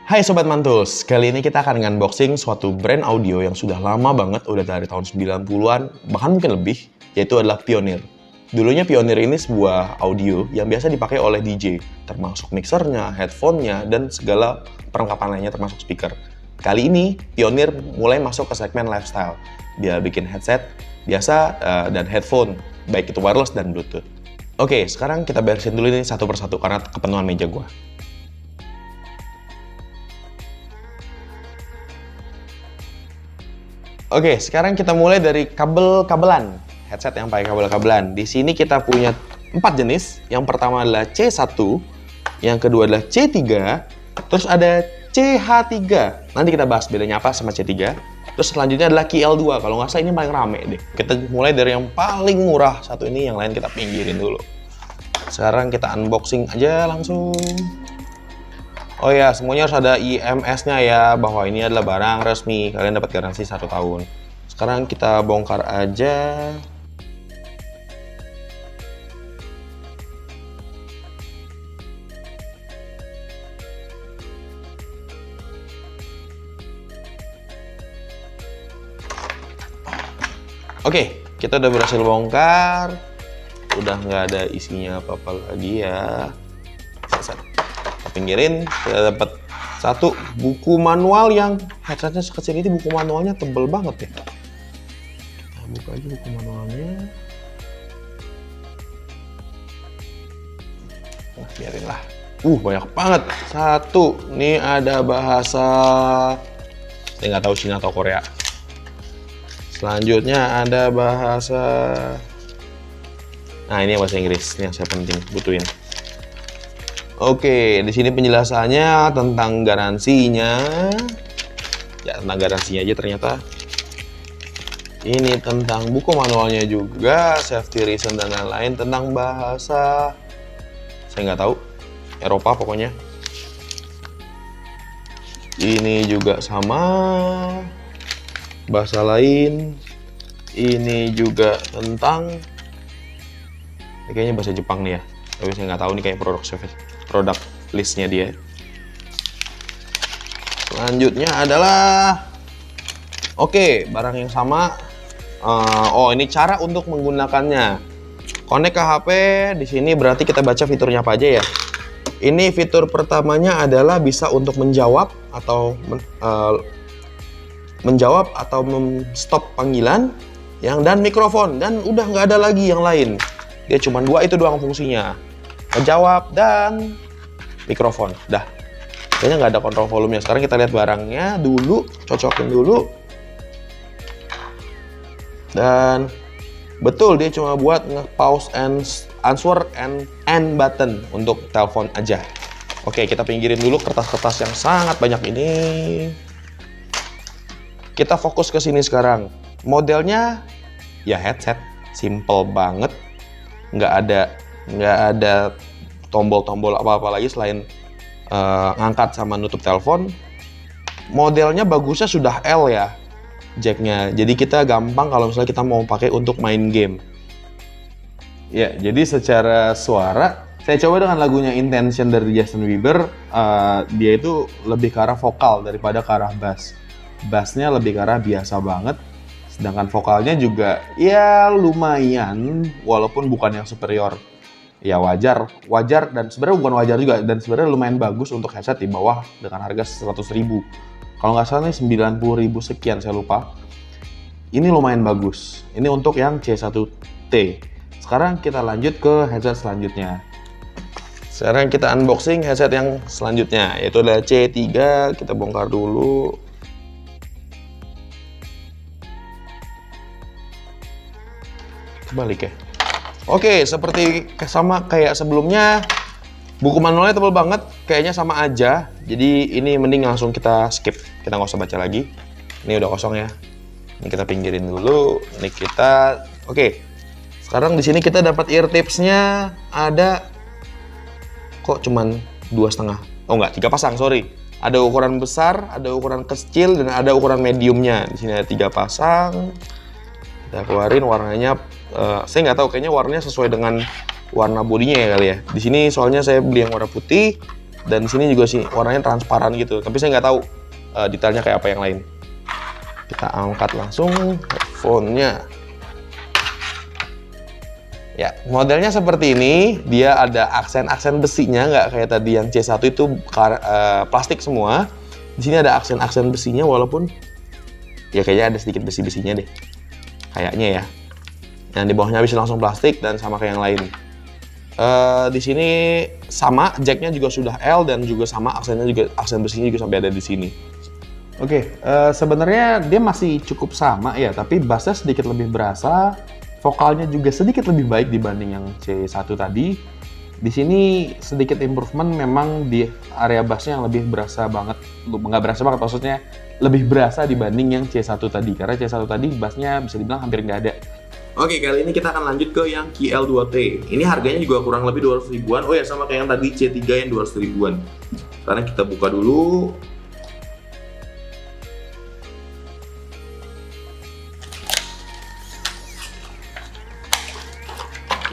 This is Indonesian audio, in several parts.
Hai Sobat Mantus, kali ini kita akan unboxing suatu brand audio yang sudah lama banget, udah dari tahun 90-an, bahkan mungkin lebih, yaitu adalah Pioneer. Dulunya Pioneer ini sebuah audio yang biasa dipakai oleh DJ, termasuk mixernya, headphone-nya, dan segala perlengkapan lainnya termasuk speaker. Kali ini, Pioneer mulai masuk ke segmen lifestyle. Dia bikin headset biasa dan headphone, baik itu wireless dan Bluetooth. Oke, sekarang kita beresin dulu ini satu persatu karena kepenuhan meja gua. Oke, sekarang kita mulai dari kabel-kabelan. Headset yang pakai kabel-kabelan. Di sini kita punya 4 jenis. Yang pertama adalah C1, yang kedua adalah C3, terus ada CH3. Nanti kita bahas bedanya apa sama C3. Terus selanjutnya adalah QL2. Kalau nggak salah ini paling rame deh. Kita mulai dari yang paling murah satu ini, yang lain kita pinggirin dulu. Sekarang kita unboxing aja langsung. Oh ya, semuanya harus ada IMS-nya ya, bahwa ini adalah barang resmi. Kalian dapat garansi 1 tahun. Sekarang kita bongkar aja. Oke, kita udah berhasil bongkar. Udah nggak ada isinya apa-apa lagi ya. Selesai. Pinggirin, kita dapat satu buku manual yang headsetnya sekecil ini. Buku manualnya tebel banget ya. Kita buka aja buku manualnya. Nah, biarin lah. Banyak banget. Satu, ini ada bahasa, saya nggak tahu Cina atau Korea. Selanjutnya ada bahasa, nah ini bahasa Inggris, ini yang saya penting butuhin. Oke, di sini penjelasannya tentang garansinya. Ya, tentang garansinya aja ternyata. Ini tentang buku manualnya juga, safety reason dan lain-lain, tentang bahasa, saya nggak tahu, Eropa pokoknya. Ini juga sama, bahasa lain. Ini juga tentang, ini kayaknya bahasa Jepang nih ya, tapi saya nggak tahu, nih kayak produk listnya dia. Selanjutnya adalah, oke, barang yang sama. Ini cara untuk menggunakannya. Connect ke HP. Di sini berarti kita baca fiturnya apa aja ya. Ini fitur pertamanya adalah bisa untuk menjawab atau stop panggilan, dan mikrofon, dan udah nggak ada lagi yang lain. Dia cuma 2 itu doang fungsinya. Menjawab dan mikrofon. Dah. Kayaknya nggak ada kontrol volumenya. Sekarang kita lihat barangnya dulu, cocokin dulu. Dan betul, dia cuma buat nge-pause and answer and end button untuk telepon aja. Oke, kita pinggirin dulu kertas-kertas yang sangat banyak ini. Kita fokus ke sini sekarang. Modelnya ya headset, simple banget. Nggak ada tombol-tombol apa-apa lagi selain ngangkat sama nutup telepon. Modelnya bagusnya sudah L ya, jacknya. Jadi kita gampang kalau misalnya kita mau pakai untuk main game. Ya, jadi secara suara, saya coba dengan lagunya Intention dari Justin Bieber. Dia itu lebih ke arah vokal daripada ke arah bass. Bassnya lebih ke arah biasa banget. Sedangkan vokalnya juga ya lumayan, walaupun bukan yang superior. Ya wajar dan sebenarnya bukan wajar juga, dan sebenarnya lumayan bagus untuk headset di bawah dengan harga 100.000. Kalau nggak salah nih 90.000 sekian, saya lupa. Ini lumayan bagus. Ini untuk yang C1T. Sekarang kita lanjut ke headset selanjutnya. Sekarang kita unboxing headset yang selanjutnya, yaitu adalah C3. Kita bongkar dulu. Kebalik ya. Oke, seperti sama kayak sebelumnya, buku manualnya tebal banget, kayaknya sama aja. Jadi ini mending langsung kita skip, kita nggak usah baca lagi. Ini udah kosong ya. Ini kita pinggirin dulu. Ini kita, oke. Sekarang di sini kita dapat ear tipsnya, ada kok cuman 2,5. Oh enggak, 3 pasang, sorry. Ada ukuran besar, ada ukuran kecil, dan ada ukuran mediumnya. Di sini ada 3 pasang. Kita keluarin warnanya. Saya nggak tahu, kayaknya warnanya sesuai dengan warna bodinya ya kali ya. Di sini soalnya saya beli yang warna putih, dan di sini juga sih warnanya transparan gitu. Tapi saya nggak tahu detailnya kayak apa yang lain. Kita angkat langsung headphone-nya. Ya, modelnya seperti ini. Dia ada aksen-aksen besinya, nggak kayak tadi yang C1 itu plastik semua. Di sini ada aksen-aksen besinya, walaupun ya kayaknya ada sedikit besi-besinya deh. Kayaknya ya. Yang di bawahnya bisa langsung plastik dan sama kayak yang lain. Di sini sama, jacknya juga sudah L dan juga sama aksennya juga, aksen besinya juga sampai ada di sini. Oke, sebenarnya dia masih cukup sama ya, tapi bassnya sedikit lebih berasa, vokalnya juga sedikit lebih baik dibanding yang C1 tadi. Di sini sedikit improvement memang di area bassnya yang lebih berasa banget, nggak berasa banget maksudnya lebih berasa dibanding yang C1 tadi, karena C1 tadi bassnya bisa dibilang hampir nggak ada. Oke, kali ini kita akan lanjut ke yang KL2T. Ini harganya juga kurang lebih 200 ribuan. Oh ya, sama kayak yang tadi C3 yang 200 ribuan. Sekarang kita buka dulu.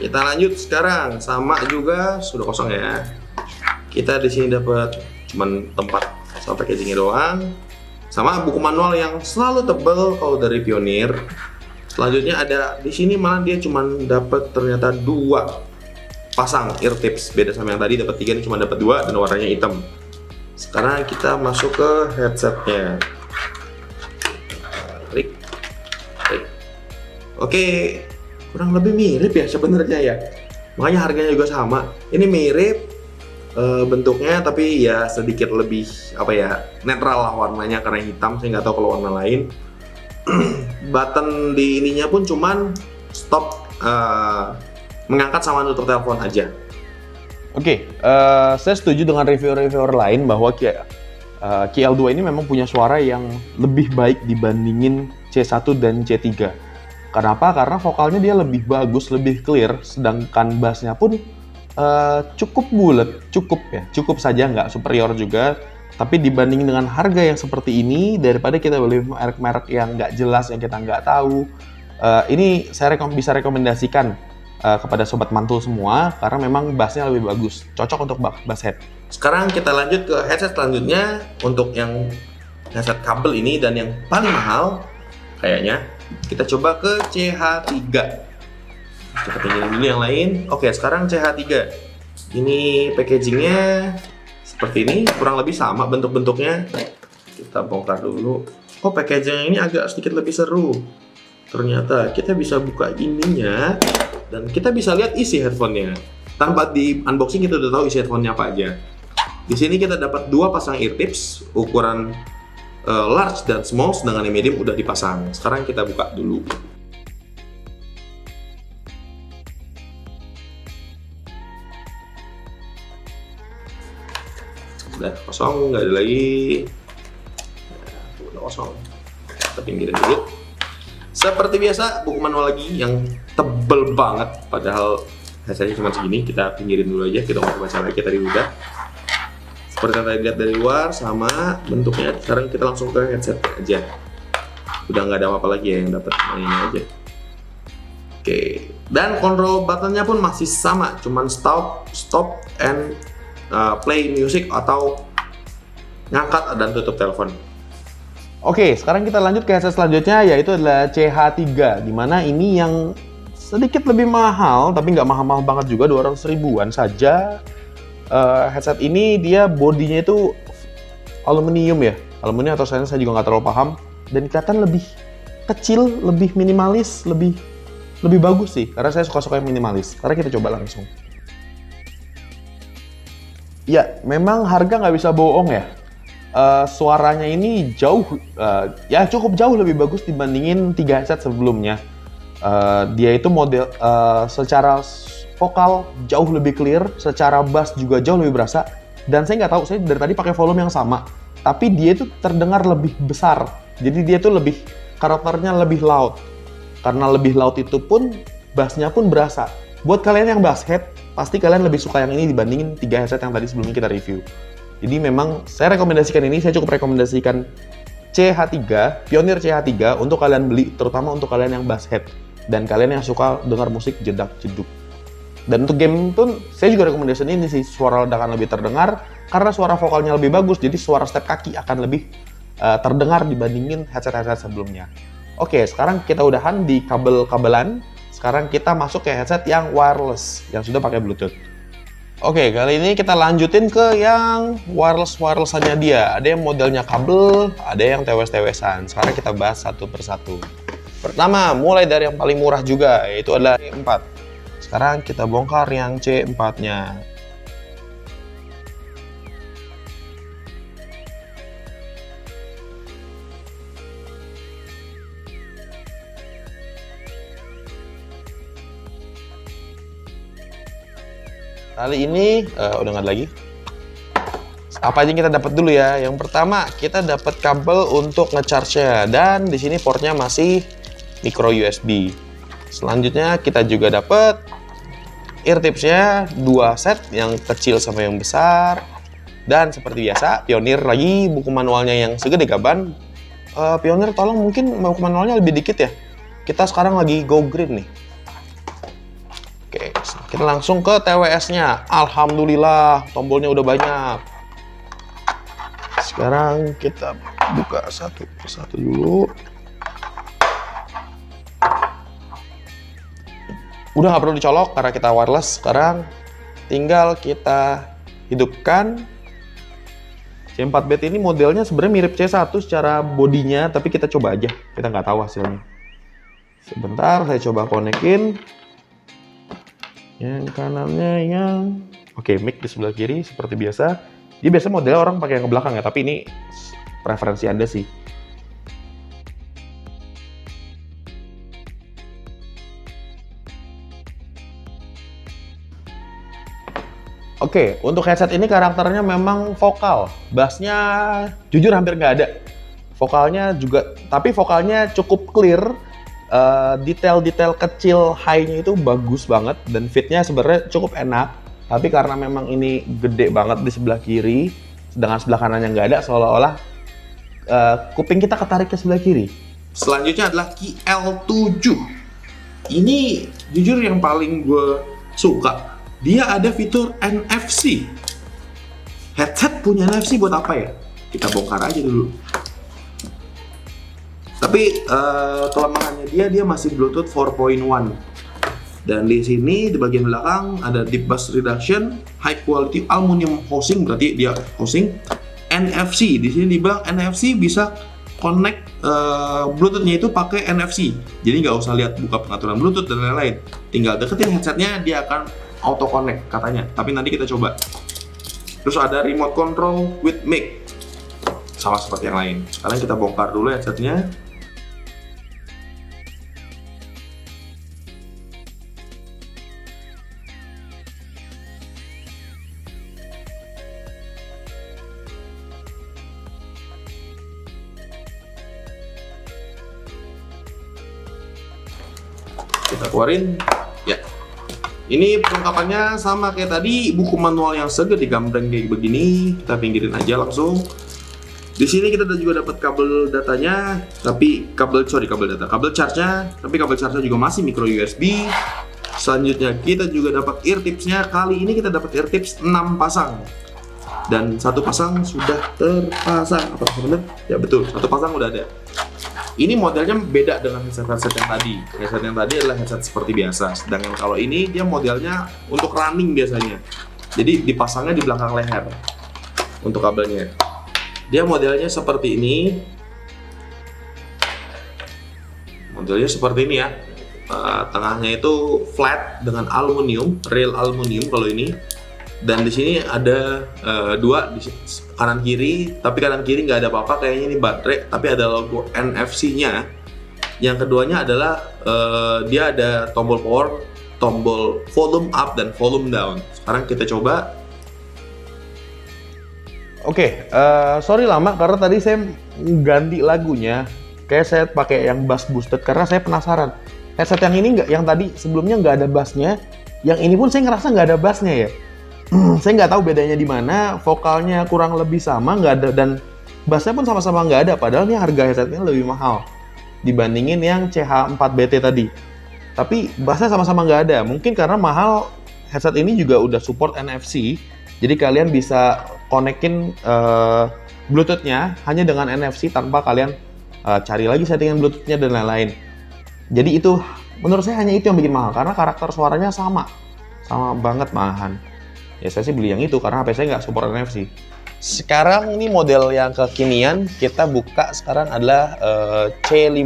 Kita lanjut sekarang, sama juga sudah kosong ya. Kita di sini dapat cuman tempat sama packagingnya doang, sama buku manual yang selalu tebal kalau dari Pioneer. Selanjutnya ada di sini malah dia cuman dapat ternyata 2 pasang ear tips, beda sama yang tadi dapat 3, ini cuma dapat 2 dan warnanya hitam. Sekarang kita masuk ke headsetnya. Klik. Oke. Kurang lebih mirip ya sebenarnya ya, makanya harganya juga sama. Ini mirip bentuknya, tapi ya sedikit lebih apa ya, netral lah warnanya karena hitam. Saya nggak tahu kalau warna lain. Button di ininya pun cuman stop, mengangkat sama nutup telepon aja. Oke, saya setuju dengan reviewer-reviewer lain bahwa KL2 ini memang punya suara yang lebih baik dibandingin C1 dan C3. Kenapa? Karena vokalnya dia lebih bagus, lebih clear, sedangkan bassnya pun cukup bulat, cukup saja, nggak superior juga. Tapi dibanding dengan harga yang seperti ini, daripada kita beli merek-merek yang nggak jelas, yang kita nggak tahu, ini saya bisa rekomendasikan kepada sobat mantul semua, karena memang bassnya lebih bagus, cocok untuk bass head. Sekarang kita lanjut ke headset selanjutnya, untuk yang headset kabel ini dan yang paling mahal kayaknya. Kita coba ke CH3. Kita tinggalin dulu yang lain. Oke, sekarang CH3. Ini packagingnya seperti ini, kurang lebih sama bentuk-bentuknya. Kita bongkar dulu. Oh, packagingnya ini agak sedikit lebih seru. Ternyata kita bisa buka ininya dan kita bisa lihat isi headphone-nya. Tanpa di unboxing kita udah tahu isi headphone-nya apa aja. Di sini kita dapat 2 pasang ear tips ukuran large dan small, sedangkan yang medium udah dipasang. Sekarang kita buka dulu. Udah kosong, nggak ada lagi. Udah kosong. Kita pinggirin dulu. Seperti biasa, buku manual lagi yang tebel banget. Padahal hasilnya cuma segini. Kita pinggirin dulu aja. Kita mau baca lagi tadi udah. Seperti yang tadi lihat dari luar, sama bentuknya. Sekarang kita langsung ke headset aja. Udah nggak ada apa-apa lagi ya yang dapat ini aja. Oke. Dan control buttonnya pun masih sama, cuman stop and play music atau ngangkat dan tutup telepon. Oke, sekarang kita lanjut ke headset selanjutnya, yaitu adalah CH3, dimana ini yang sedikit lebih mahal, tapi nggak mahal-mahal banget juga, 200 ribuan saja. Headset ini dia bodinya itu aluminium ya, aluminium atau saya juga nggak terlalu paham, dan kelihatan lebih kecil, lebih minimalis, lebih bagus sih, karena saya suka yang minimalis. Karena kita coba langsung. Ya, memang harga nggak bisa bohong ya. Suaranya ini jauh, ya cukup jauh lebih bagus dibandingin 3 headset sebelumnya. Dia itu model secara vokal jauh lebih clear, secara bass juga jauh lebih berasa. Dan saya nggak tahu, saya dari tadi pakai volume yang sama, tapi dia itu terdengar lebih besar. Jadi dia tuh lebih, karakternya lebih loud. Karena lebih loud itu pun, bassnya pun berasa. Buat kalian yang bass head, pasti kalian lebih suka yang ini dibandingin 3 headset yang tadi sebelumnya kita review. Jadi memang saya rekomendasikan ini, saya cukup rekomendasikan CH3, Pioneer CH3 untuk kalian beli, terutama untuk kalian yang bass head dan kalian yang suka dengar musik jedak-jeduk. Dan untuk game pun saya juga rekomendasikan ini sih, suara ledakan lebih terdengar karena suara vokalnya lebih bagus, jadi suara step kaki akan lebih terdengar dibandingin headset-headset sebelumnya. Oke, sekarang kita udahan di kabel-kabelan. Sekarang kita masuk ke headset yang wireless, yang sudah pakai Bluetooth. Oke, kali ini kita lanjutin ke yang wireless-wirelessannya dia. Ada yang modelnya kabel, ada yang TWS-TWSan. Sekarang kita bahas satu persatu. Pertama, mulai dari yang paling murah juga, yaitu adalah C4. Sekarang kita bongkar yang C4-nya. Kali ini udah nggak ada lagi. Apa aja yang kita dapat dulu ya? Yang pertama kita dapat kabel untuk ngecharge-nya, dan di sini portnya masih micro USB. Selanjutnya kita juga dapat ear tips-nya 2 set, yang kecil sama yang besar. Dan seperti biasa, Pioneer lagi buku manualnya yang segede gaban. Pioneer tolong mungkin buku manualnya lebih dikit ya. Kita sekarang lagi go green nih. Oke, kita langsung ke TWS-nya. Alhamdulillah, tombolnya udah banyak. Sekarang kita buka satu persatu dulu. Udah nggak perlu dicolok karena kita wireless. Sekarang tinggal kita hidupkan. C4BT ini modelnya sebenarnya mirip C1 secara bodinya, tapi kita coba aja. Kita nggak tahu hasilnya. Sebentar, saya coba konekin. Yang kanannya yang... Oke, mic di sebelah kiri seperti biasa. Dia biasa modelnya orang pakai yang ke belakang ya, tapi ini preferensi Anda sih. Oke, untuk headset ini karakternya memang vokal. Bassnya jujur hampir nggak ada. Vokalnya juga, tapi vokalnya cukup clear. Detail-detail kecil high-nya itu bagus banget, dan fit-nya sebenarnya cukup enak. Tapi karena memang ini gede banget di sebelah kiri, sedangkan sebelah kanannya nggak ada, seolah-olah kuping kita ketarik ke sebelah kiri. Selanjutnya adalah Key L7. Ini jujur yang paling gue suka. Dia ada fitur NFC. Headset punya NFC buat apa ya? Kita bongkar aja dulu. Tapi kelemahannya dia masih Bluetooth 4.1. Dan di sini di bagian belakang ada deep bass reduction, high quality aluminum housing, berarti dia housing. NFC, di sini dibilang NFC bisa connect Bluetooth-nya itu pakai NFC. Jadi nggak usah lihat buka pengaturan Bluetooth dan lain-lain. Tinggal deketin headsetnya, dia akan auto connect katanya. Tapi nanti kita coba. Terus ada remote control with mic, sama seperti yang lain. Sekarang kita bongkar dulu headsetnya. Kita keluarin, ya. Ini perlengkapannya sama kayak tadi, buku manual yang segede gambreng kayak begini. Kita pinggirin aja langsung. Di sini kita juga dapat kabel datanya, tapi kabel charge-nya, tapi kabel charge-nya juga masih micro USB. Selanjutnya kita juga dapat ear tips-nya. Kali ini kita dapat ear tips 6 pasang. Dan satu pasang sudah terpasang. Apa benar? Ya betul, satu pasang udah ada. Ini modelnya beda dengan headset yang tadi. Headset yang tadi adalah headset seperti biasa. Sedangkan kalau ini dia modelnya untuk running biasanya. Jadi dipasangnya di belakang leher untuk kabelnya. Dia modelnya seperti ini. Modelnya seperti ini ya. Tengahnya itu flat dengan aluminium, real aluminium kalau ini. Dan di sini ada dua di kanan kiri, tapi kanan kiri nggak ada apa-apa, kayaknya ini baterai, tapi ada logo NFC-nya. Yang keduanya adalah dia ada tombol power, tombol volume up dan volume down. Sekarang kita coba. Oke, sorry lama karena tadi saya ganti lagunya. Kayak saya pakai yang bass boosted karena saya penasaran. Headset yang ini nggak, yang tadi sebelumnya nggak ada bassnya. Yang ini pun saya ngerasa nggak ada bassnya ya. Saya nggak tahu bedanya di mana, vokalnya kurang lebih sama, nggak ada, dan bassnya pun sama-sama nggak ada, padahal ini harga headsetnya lebih mahal dibandingin yang CH4BT tadi. Tapi bassnya sama-sama nggak ada, mungkin karena mahal. Headset ini juga udah support NFC, jadi kalian bisa konekin Bluetooth-nya hanya dengan NFC tanpa kalian cari lagi settingan Bluetooth-nya dan lain-lain. Jadi itu menurut saya hanya itu yang bikin mahal karena karakter suaranya sama banget malahan. Ya saya sih beli yang itu karena HP saya nggak support NFC. Sekarang ini model yang kekinian kita buka sekarang adalah C5.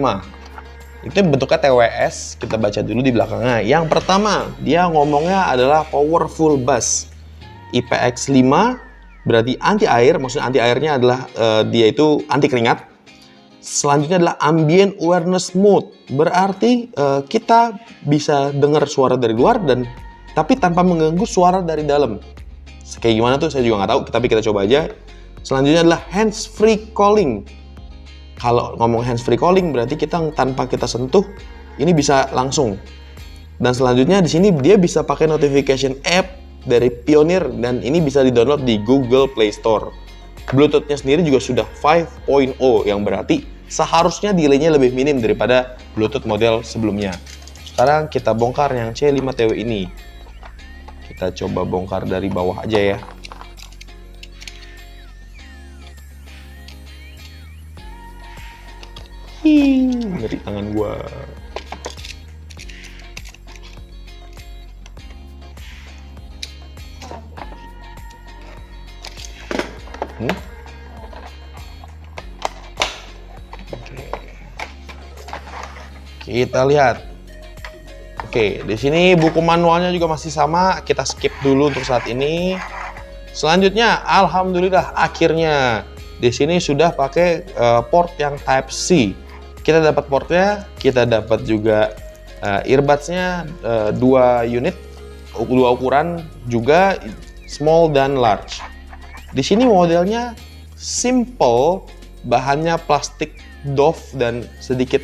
Itu bentuknya TWS, kita baca dulu di belakangnya. Yang pertama, dia ngomongnya adalah powerful bass. IPX5 berarti anti air, maksudnya anti airnya adalah dia itu anti keringat. Selanjutnya adalah ambient awareness mode, berarti kita bisa dengar suara dari luar tapi tanpa mengganggu suara dari dalam. Kayak gimana tuh saya juga nggak tahu, tapi kita coba aja. Selanjutnya adalah hands free calling. Kalau ngomong hands free calling berarti kita tanpa kita sentuh ini bisa langsung. Dan selanjutnya di sini dia bisa pakai notification app dari Pioneer dan ini bisa di-download di Google Play Store. Bluetooth-nya sendiri juga sudah 5.0 yang berarti seharusnya delay-nya lebih minim daripada Bluetooth model sebelumnya. Sekarang kita bongkar yang C5TW ini. Kita coba bongkar dari bawah aja ya. Ngeri tangan gua. Kita lihat. Oke, di sini buku manualnya juga masih sama. Kita skip dulu untuk saat ini. Selanjutnya, alhamdulillah akhirnya di sini sudah pakai port yang Type C. Kita dapat portnya, kita dapat juga earbuds-nya 2 unit, 2 ukuran juga small dan large. Di sini modelnya simple, bahannya plastik doff dan sedikit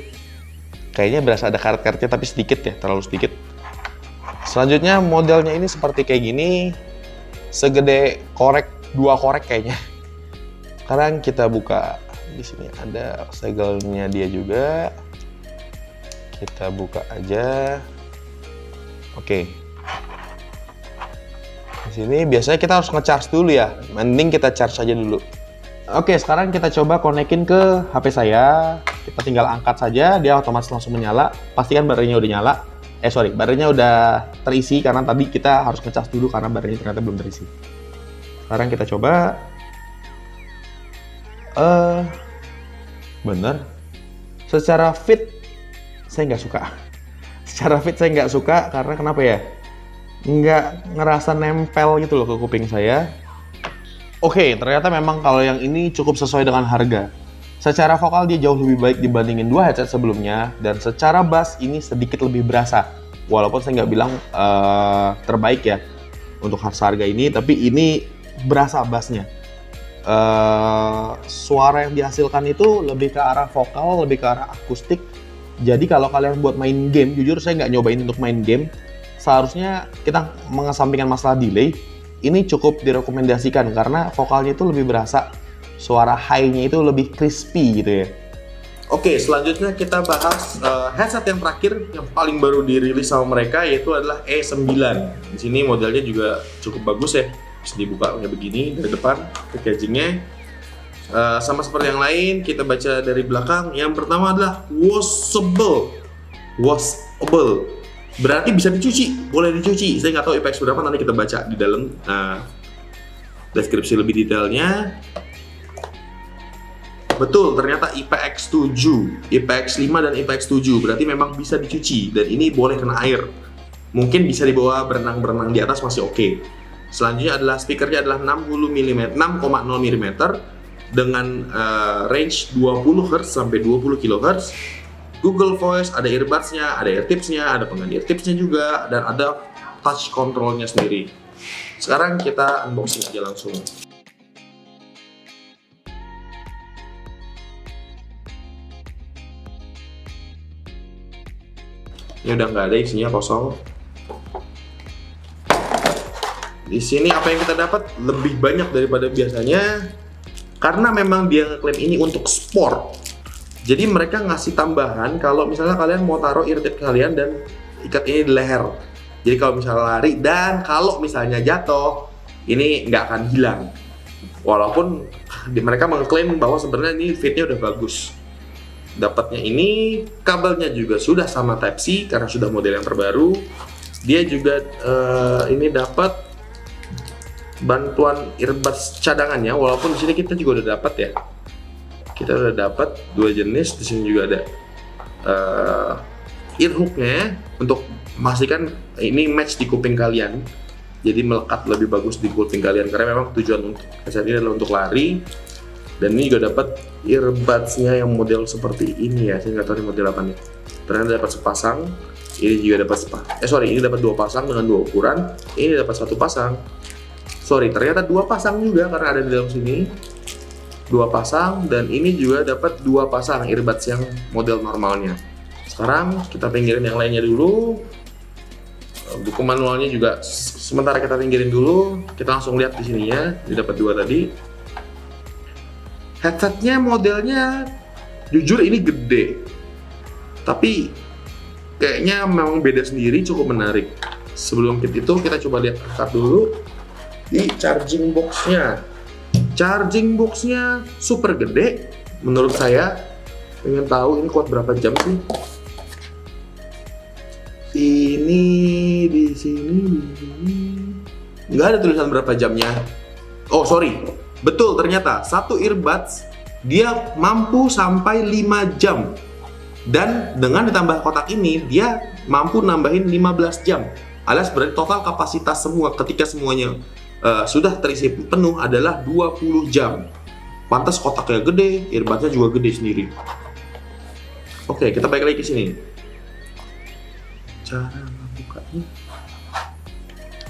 kayaknya berasa ada karet-karetnya tapi sedikit ya, terlalu sedikit. Selanjutnya modelnya ini seperti kayak gini, segede korek, 2 korek kayaknya. Sekarang kita buka. Di sini ada segelnya dia juga. Kita buka aja. Oke. Di sini biasanya kita harus nge-charge dulu ya. Mending kita charge aja dulu. Oke, sekarang kita coba konekin ke HP saya. Kita tinggal angkat saja, dia otomatis langsung menyala. Pastikan baterainya udah nyala. Baterainya udah terisi karena tadi kita harus nge-charge dulu karena baterainya ternyata belum terisi. Sekarang kita coba. Bener. Secara fit saya nggak suka. Secara fit saya nggak suka karena kenapa ya? Nggak ngerasa nempel gitu loh ke kuping saya. Oke, ternyata memang kalau yang ini cukup sesuai dengan harga. Secara vokal dia jauh lebih baik dibandingin 2 headset sebelumnya, dan secara bass ini sedikit lebih berasa. Walaupun saya nggak bilang terbaik ya untuk harga ini, tapi ini berasa bassnya. Suara yang dihasilkan itu lebih ke arah vokal, lebih ke arah akustik. Jadi kalau kalian buat main game, jujur saya nggak nyobain untuk main game. Seharusnya kita mengesampingkan masalah delay, ini cukup direkomendasikan karena vokalnya itu lebih berasa, suara high-nya itu lebih crispy gitu ya. Oke, selanjutnya kita bahas headset yang terakhir yang paling baru dirilis sama mereka, yaitu adalah E9. Di sini modelnya juga cukup bagus ya, bisa dibuka kayak begini dari depan, packagingnya sama seperti yang lain. Kita baca dari belakang. Yang pertama adalah washable, berarti bisa dicuci, boleh dicuci. Saya nggak tahu IPX berapa, nanti kita baca di dalam deskripsi lebih detailnya. Betul, ternyata IPX7, IPX5 dan IPX7 berarti memang bisa dicuci dan ini boleh kena air. Mungkin bisa dibawa berenang-berenang di atas masih oke. Selanjutnya adalah speakernya adalah 6,0 mm dengan range 20 Hz sampai 20 kHz. Google Voice, ada earbuds-nya, ada AirTips-nya, ada pengganti AirTips-nya juga, dan ada touch control-nya sendiri. Sekarang kita unboxing aja langsung. Ini udah nggak ada, isinya kosong. Di sini apa yang kita dapat lebih banyak daripada biasanya karena memang dia ngeklaim ini untuk sport. Jadi mereka ngasih tambahan kalau misalnya kalian mau taruh eartip kalian dan ikat ini di leher. Jadi kalau misalnya lari dan kalau misalnya jatuh, ini nggak akan hilang. Walaupun mereka mengklaim bahwa sebenarnya ini fitnya udah bagus. Dapatnya ini kabelnya juga sudah sama Type C karena sudah model yang terbaru. Dia juga ini dapat bantuan earbuds cadangannya, walaupun di sini kita juga udah dapat ya. Kita udah dapat 2 jenis. Di sini juga ada earhooknya untuk memastikan ini match di kuping kalian. Jadi melekat lebih bagus di kuping kalian karena memang tujuan untuk headset ini adalah untuk lari. Dan ini juga dapat earbuds-nya yang model seperti ini ya. Saya nggak tahu ini model apa nih. Ternyata dapat sepasang. Ini juga dapat ini dapat 2 pasang dengan 2 ukuran. Ini dapat 1 pasang. Ternyata 2 pasang juga karena ada di dalam sini. 2 pasang, dan ini juga dapat 2 pasang earbuds yang model normalnya. Sekarang kita pinggirin yang lainnya dulu. Buku manualnya juga sementara kita pinggirin dulu. Kita langsung lihat di sininya. Ini dapat 2 tadi. Headsetnya modelnya jujur ini gede, tapi kayaknya memang beda sendiri, cukup menarik. Sebelum itu kita coba lihat angkat dulu di charging box-nya. Charging box-nya super gede menurut saya. Pengen tahu ini kuat berapa jam sih? Ini di sini nggak ada tulisan berapa jamnya. Oh sorry, betul, ternyata satu earbuds dia mampu sampai 5 jam. Dan dengan ditambah kotak ini, dia mampu nambahin 15 jam. Alias berarti total kapasitas semua ketika semuanya sudah terisi penuh adalah 20 jam. Pantas kotaknya gede, earbudsnya juga gede sendiri. Oke, kita balik lagi ke sini. Cara ngebukanya.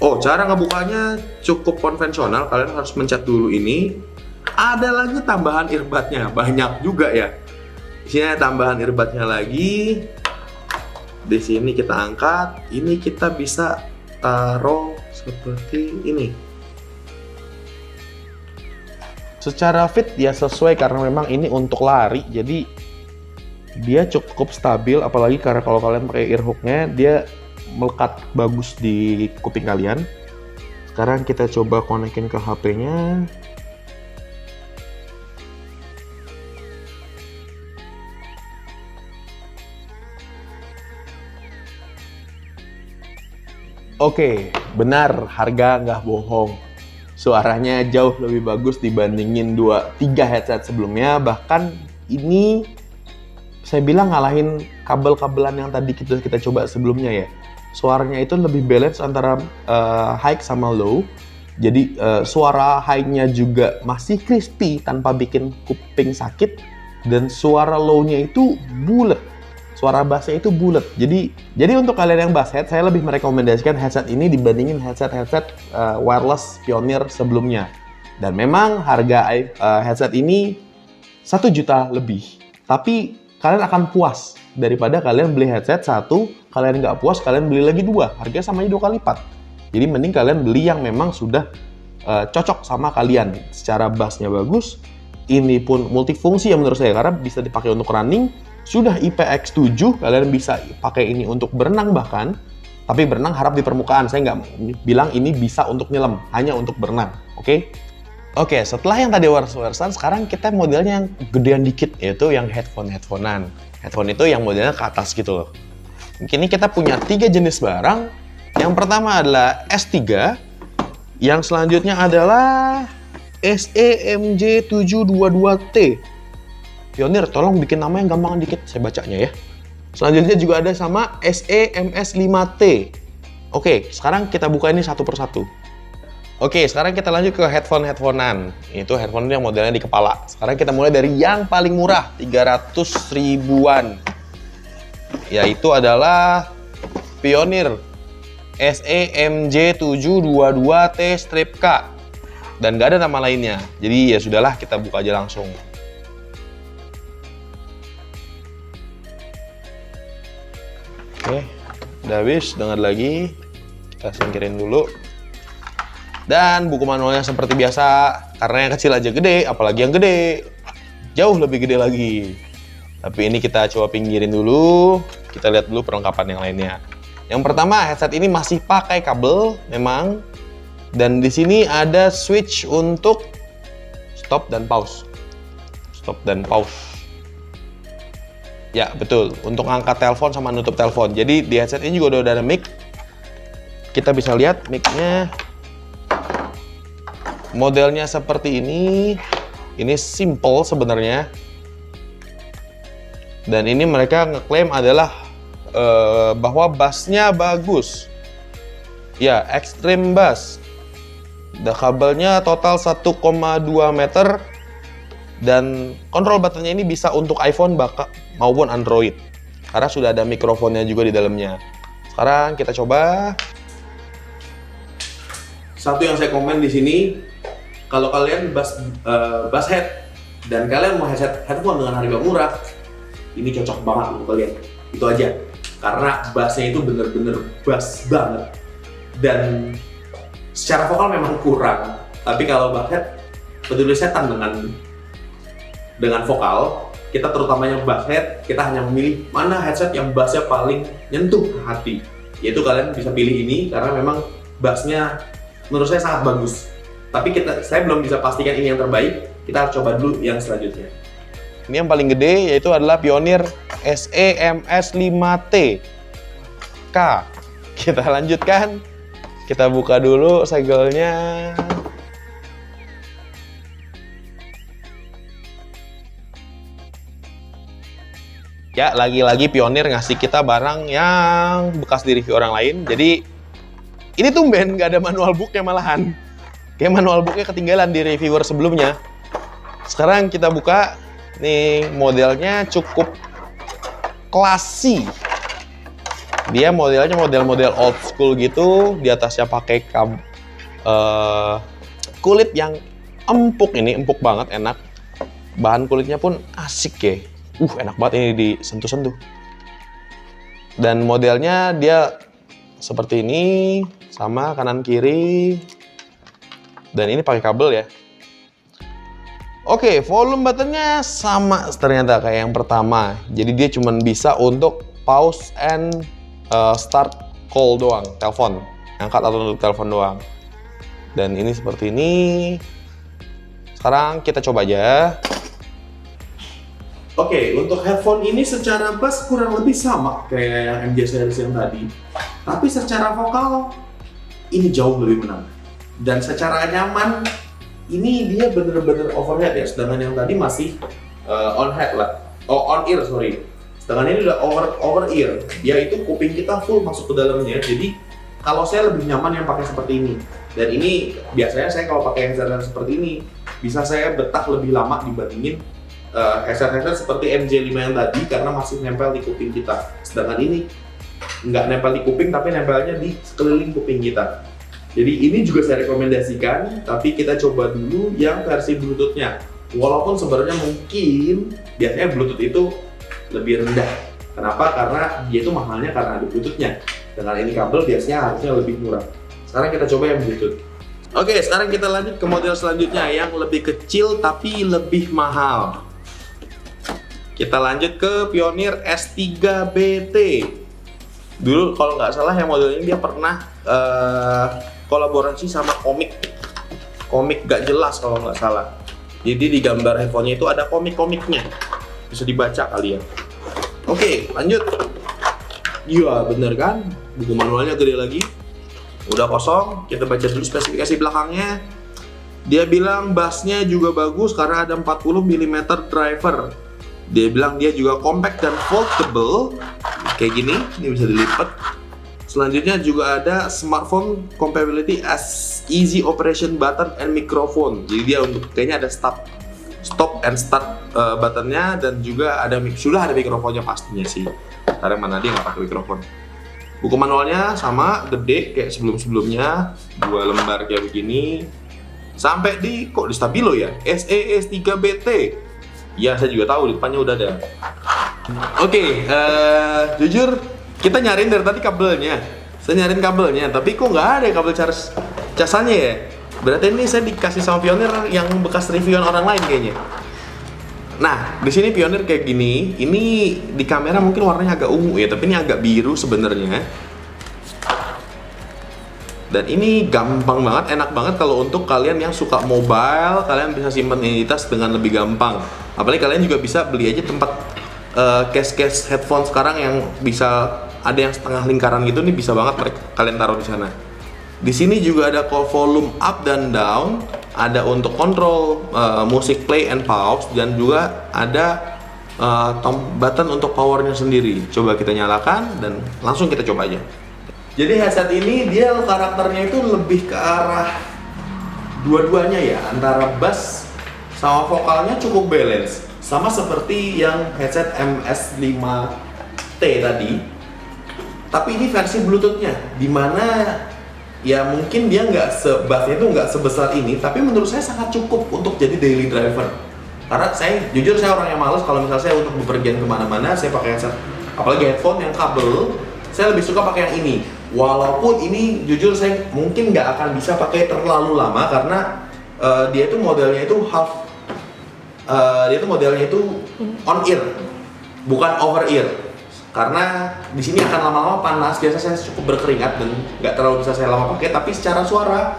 Oh, cara ngebukanya cukup konvensional. Kalian harus mencet dulu ini. Ada lagi tambahan earbudnya, banyak juga ya. Di sini ada tambahan earbudnya lagi. Di sini kita angkat. Ini kita bisa taruh seperti ini. Secara fit ya sesuai karena memang ini untuk lari, jadi dia cukup stabil, apalagi karena kalau kalian pakai earhooknya dia melekat bagus di kuping kalian. Sekarang kita coba konekin ke HP-nya. Oke, benar, harga nggak bohong. Suaranya jauh lebih bagus dibandingin 2-3 headset sebelumnya. Bahkan ini saya bilang ngalahin kabel-kabelan yang tadi kita coba sebelumnya ya. Suaranya itu lebih balance antara high sama low. Jadi suara high-nya juga masih crispy tanpa bikin kuping sakit. Dan suara low-nya itu bulat. Suara bassnya itu bulat. Jadi untuk kalian yang bass head, saya lebih merekomendasikan headset ini dibandingin headset wireless Pioneer sebelumnya. Dan memang harga headset ini 1 juta lebih. Tapi kalian akan puas daripada kalian beli headset 1, kalian nggak puas, kalian beli lagi 2. Harganya sama aja 2 kali lipat. Jadi mending kalian beli yang memang sudah cocok sama kalian. Secara bassnya bagus, ini pun multifungsi ya menurut saya, karena bisa dipakai untuk running. Sudah IPX7, kalian bisa pakai ini untuk berenang bahkan. Tapi berenang harap di permukaan, saya nggak bilang ini bisa untuk nyelam, hanya untuk berenang, oke? Oke, setelah yang tadi wireless-wirelessan, sekarang kita modelnya yang gedean dikit, yaitu yang headphone-headphonean. Headphone itu yang modelnya ke atas gitu loh. Kini kita punya 3 jenis barang. Yang pertama adalah S3, yang selanjutnya adalah SEMJ722T. Pioneer, tolong bikin nama yang gampang dikit, saya bacanya ya. Selanjutnya juga ada sama SEMS5T. Oke, sekarang kita buka ini satu persatu. Oke, sekarang kita lanjut ke headphone-headphonean. Itu headphone yang modelnya di kepala. Sekarang kita mulai dari yang paling murah, 300 ribuan. Yaitu adalah Pioneer SEMJ722T Strip K. Dan nggak ada nama lainnya. Jadi ya sudahlah, kita buka aja langsung. Oke, udah habis, dengar lagi. Kita singkirin dulu. Dan buku manualnya seperti biasa, karena yang kecil aja gede, apalagi yang gede. Jauh lebih gede lagi. Tapi ini kita coba pinggirin dulu. Kita lihat dulu perlengkapan yang lainnya. Yang pertama, headset ini masih pakai kabel, memang. Dan di sini ada switch untuk stop dan pause. Stop dan pause. Ya, betul. Untuk angkat telepon sama nutup telepon. Jadi di headset ini juga udah ada mic. Kita bisa lihat mic-nya. Modelnya seperti ini. Ini simple sebenarnya. Dan ini mereka ngeklaim adalah bahwa bassnya bagus. Ya, extreme bass. Kabelnya total 1,2 meter. Dan kontrol buttonnya ini bisa untuk iPhone maupun Android. Karena sudah ada mikrofonnya juga di dalamnya. Sekarang kita coba. Satu yang saya komen di sini, kalau kalian bass head dan kalian mau headphone dengan harga murah, ini cocok banget untuk kalian. Itu aja. Karena bassnya itu bener-bener bass banget. Dan secara vokal memang kurang. Tapi kalau bass head, peduli setan dengan vokal, kita terutamanya bass head, kita hanya memilih mana headset yang bassnya paling nyentuh hati. Yaitu kalian bisa pilih ini karena memang bassnya menurut saya sangat bagus. Tapi saya belum bisa pastikan ini yang terbaik. Kita harus coba dulu yang selanjutnya. Ini yang paling gede yaitu adalah Pioneer SE-MS5T K. Kita lanjutkan. Kita buka dulu segelnya. Ya, lagi-lagi Pioneer ngasih kita barang yang bekas di review orang lain. Jadi, ini tumben nggak ada manual booknya malahan. Kayak manual booknya ketinggalan di reviewer sebelumnya. Sekarang kita buka. Nih, modelnya cukup classy. Dia modelnya model-model old school gitu. Di atasnya pakai kulit yang empuk ini. Empuk banget, enak. Bahan kulitnya pun asik ya. Enak banget ini disentuh-sentuh. Dan modelnya dia seperti ini, sama kanan kiri. Dan ini pakai kabel ya. Oke, volume buttonnya sama ternyata kayak yang pertama. Jadi dia cuma bisa untuk pause and start call doang, telepon. Angkat atau tutup telepon doang. Dan ini seperti ini. Sekarang kita coba aja. Oke, untuk headphone ini secara bass kurang lebih sama kayak yang MJ series yang tadi. Tapi secara vokal, ini jauh lebih menang. Dan secara nyaman, ini dia bener-bener overhead ya. Sedangkan yang tadi masih on ear, sorry. Sedangkan ini udah over ear. Dia itu kuping kita full masuk ke dalamnya. Jadi kalau saya lebih nyaman yang pakai seperti ini. Dan ini biasanya saya kalau pakai headset seperti ini bisa saya betah lebih lama dibandingin headset seperti MJ5 yang tadi karena masih nempel di kuping kita. Sedangkan ini nggak nempel di kuping tapi nempelnya di sekeliling kuping kita. Jadi ini juga saya rekomendasikan, tapi kita coba dulu yang versi Bluetooth-nya. Walaupun sebenarnya mungkin biasanya Bluetooth itu lebih rendah. Kenapa? Karena dia itu mahalnya karena ada Bluetooth-nya. Dengan ini kabel biasanya harusnya lebih murah. Sekarang kita coba yang Bluetooth. Oke, sekarang kita lanjut ke model selanjutnya yang lebih kecil tapi lebih mahal. Kita lanjut ke Pioneer S3BT. Dulu kalau nggak salah yang model ini dia pernah kolaborasi sama komik gak jelas kalau nggak salah. Jadi di gambar handphonenya itu ada komiknya, bisa dibaca kali ya. Oke, lanjut. Iya bener kan, buku manualnya gede lagi. Udah kosong, kita baca dulu spesifikasi belakangnya. Dia bilang bassnya juga bagus karena ada 40 mm driver. Dia bilang dia juga compact dan foldable, kayak gini, ini bisa dilipat. Selanjutnya juga ada smartphone compatibility as easy operation button and microphone. Jadi dia untuk kayaknya ada stop and start buttonnya dan juga sudah ada mikrofonnya pastinya sih. Karena mana dia nggak pakai mikrofon. Buku manualnya sama gede kayak sebelum-sebelumnya, 2 lembar kayak begini. Sampai di stabilo ya, SE-S3BT. Ya saya juga tahu di depannya udah ada. Oke, jujur kita nyariin dari tadi kabelnya. Saya nyariin kabelnya, tapi kok nggak ada kabel casannya ya. Berarti ini saya dikasih sama Pioneer yang bekas reviewan orang lain kayaknya. Nah, di sini Pioneer kayak gini. Ini di kamera mungkin warnanya agak ungu ya, tapi ini agak biru sebenarnya. Dan ini gampang banget, enak banget kalau untuk kalian yang suka mobile, kalian bisa simpan identitas dengan lebih gampang. Apalagi kalian juga bisa beli aja tempat case headphone sekarang yang bisa ada yang setengah lingkaran gitu nih, bisa banget kalian taruh di sana. Di sini juga ada volume up dan down, ada untuk kontrol musik play and pause, dan juga ada button untuk powernya sendiri. Coba kita nyalakan dan langsung kita coba aja. Jadi headset ini dia karakternya itu lebih ke arah dua-duanya ya, antara bass sama vokalnya cukup balance, sama seperti yang headset MS5T tadi. Tapi ini versi Bluetooth-nya, dimana ya mungkin dia bassnya itu nggak sebesar ini, tapi menurut saya sangat cukup untuk jadi daily driver. Karena jujur saya orang yang males kalau misalnya saya untuk bepergian kemana-mana, saya pakai headset, apalagi headphone yang kabel, saya lebih suka pakai yang ini. Walaupun ini jujur saya mungkin nggak akan bisa pakai terlalu lama karena dia itu modelnya itu on ear, bukan over ear. Karena di sini akan lama-lama panas, biasa saya cukup berkeringat dan nggak terlalu bisa saya lama pakai. Tapi secara suara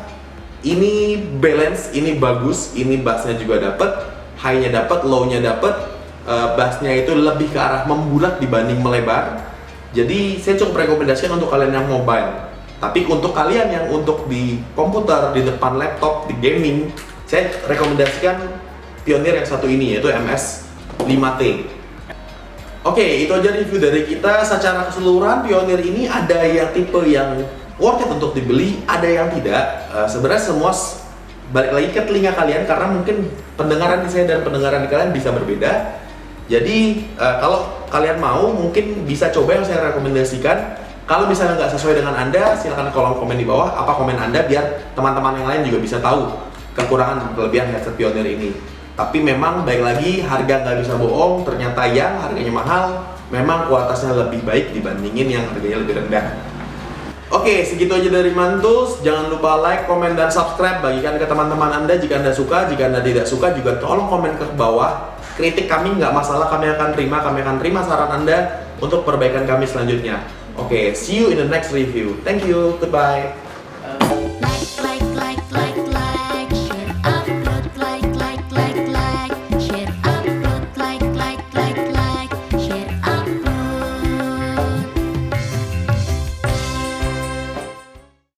ini balance, ini bagus, ini bassnya juga dapet, high-nya dapet, low-nya dapet, bassnya itu lebih ke arah membulat dibanding melebar. Jadi saya cukup rekomendasikan untuk kalian yang mobile. Tapi untuk kalian yang untuk di komputer, di depan laptop, di gaming, saya rekomendasikan Pioneer yang satu ini, yaitu MS5T. Oke, itu aja review dari kita. Secara keseluruhan Pioneer ini ada yang tipe yang worth it untuk dibeli, ada yang tidak. Sebenarnya semua balik lagi ke telinga kalian, karena mungkin pendengaran di saya dan pendengaran di kalian bisa berbeda. Jadi kalau kalian mau, mungkin bisa coba yang saya rekomendasikan. Kalau misalnya nggak sesuai dengan Anda, silahkan kolom komen di bawah apa komen Anda, biar teman-teman yang lain juga bisa tahu kekurangan dan kelebihan headset Pioneer ini. Tapi memang baik lagi, harga nggak bisa bohong, ternyata yang harganya mahal memang kualitasnya lebih baik dibandingin yang harganya lebih rendah. Oke, segitu aja dari Mantus. Jangan lupa like, komen, dan subscribe. Bagikan ke teman-teman Anda jika Anda suka. Jika Anda tidak suka juga tolong komen ke bawah. Kritik kami nggak masalah, kami akan terima saran Anda untuk perbaikan kami selanjutnya. Oke, see you in the next review. Thank you, goodbye.